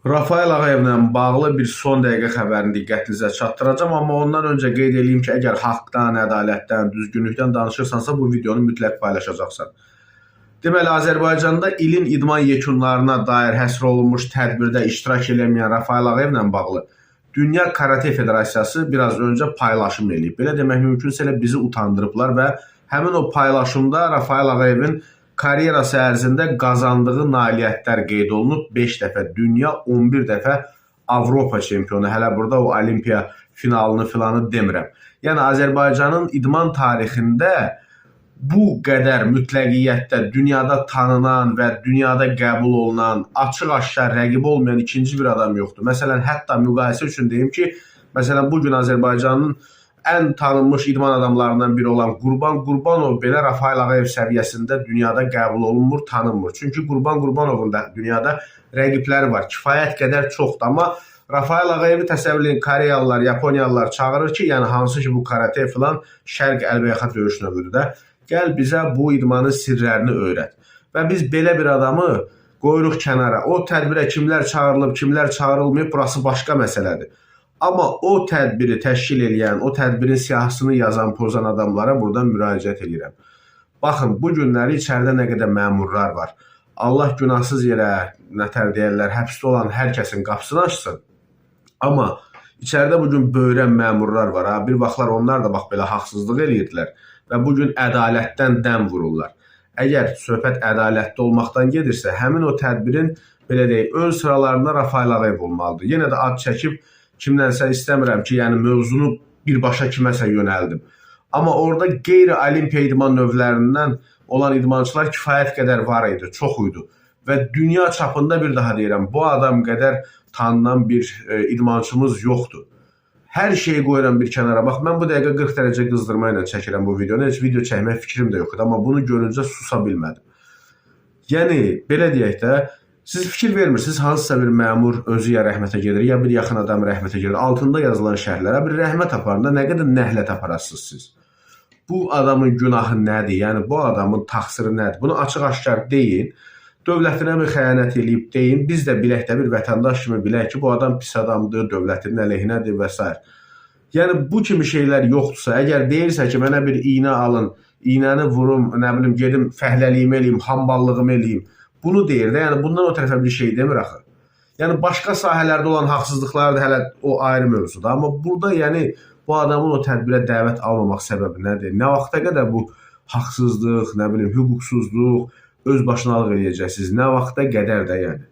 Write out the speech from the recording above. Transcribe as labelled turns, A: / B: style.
A: Rafael Ağayevlə bağlı bir son dəqiqə xəbərini diqqətinizə çatdıracağam, amma ondan öncə qeyd edeyim ki, əgər haqdan, ədalətdən, düzgünlükdən danışırsansa, bu videonu mütləq paylaşacaqsan. Deməli, Azərbaycanda ilin idman yekunlarına dair həsr olunmuş tədbirdə iştirak eləməyən Rafael Ağayevlə bağlı Dünya Karate Federasiyası biraz öncə paylaşım eləyib. Belə demək mümkünsə elə bizi utandırıblar və həmin o paylaşımda Rafael Ağayevin karyerası ərzində qazandığı nailiyyətlər qeyd olunub. 5 dəfə dünya, 11 dəfə Avropa çempionu. Hələ burada o olimpiya finalını filanı demirəm. Yəni Azərbaycanın idman tarixində bu qədər mütləqiyyətdə dünyada tanınan və dünyada qəbul olunan, açıq-aşkar rəqib olmayan ikinci bir adam yoxdur. Məsələn, hətta müqayisə üçün deyim ki, məsələn, bugün Azərbaycanın ən tanınmış idman adamlarından biri olan Qurban Qurbanov belə Rafael Ağayev səviyyəsində dünyada qəbul olunmur, tanınmır. Çünki Qurban Qurbanovun da dünyada rəqibləri var, kifayət qədər çoxdur. Amma Rafael Ağayevi təsəvvür edin, Koreyalılar, Yaponiyalılar çağırır ki, yəni hansı ki bu karate filan şərq əlbəyaxa döyüş növüdür də. Gəl bizə bu idmanın sirlərini öyrət. Və biz belə bir adamı qoyuruq kənara. O tədbirə kimlər çağırılıb, kimlər çağırılmayıb, burası başqa məsələdir. Amma o tədbiri təşkil edən, o tədbirin siyahısını yazan, pozan adamlara buradan müraciət edirəm. Baxın, bu günləri içəridə nə qədər məmurlar var. Allah günahsız yerə, nətər deyərlər, həbsdə olan hər kəsin qapısını açsın. Amma içəridə bugün böyrən məmurlar var. Bir vaxtlar onlar da bax belə haqsızlıq edirdilər və bugün ədalətdən dəm vururlar. Əgər söhbət ədalətli olmaqdan gedirsə, həmin o tədbirin belə deyək, ön sıralarında Rafael Ağayev olmalıdır. Yenə də ad çəkib kimdənsə istəmirəm ki, yəni mövzunu birbaşa kiməsə yönəldim. Amma orada qeyri-olimpiya idman növlərindən olan idmançılar kifayət qədər var idi, çox idi. Və dünya çapında bir daha deyirəm, bu adam qədər tanınan bir idmançımız yoxdur. Hər şeyi qoyuram bir kənara. Bax, mən bu dəqiqə 40 dərəcə qızdırma ilə çəkirəm bu videonu. Heç video çəkmək fikrim də yoxdur, amma bunu görüncə susa bilmədim. Yəni, belə deyək də, siz fikir vermirsiniz, hansısa bir məmur özü ya rəhmətə gedir, ya bir yaxın adam rəhmətə gedir. Altında yazılan şərhlərə bir rəhmət aparında nə qədər nəhlət aparasınız siz? Bu adamın günahı nədir? Yəni, bu adamın təqsiri nədir? Bunu açıq-aşkar deyin. Dövlətinə bir xəyanət eləyib deyin. Biz də bilək də bir vətəndaş kimi bilək ki, bu adam pis adamdır, dövlətin əleyhinədir və s. Yəni, bu kimi şeylər yoxdursa, əgər deyirsə ki, mənə bir iynə alın, iynəni vurum, nə bilim, gedim fəhləliyimi eləyim, hamballığımı eləyim. Bunu deyir də, yəni bundan o tərəfə bir şey demir axı. Yəni başqa sahələrdə olan haqsızlıqlar da hələ o ayrı mövzudur. Amma burada yəni bu adamın o tədbirə dəvət almamaq səbəbi nədir? Nə vaxta qədər bu haqsızlıq, nə bilim, hüquqsuzluq öz başınalıq eləyəcəksiniz? Nə vaxta qədər də yəni?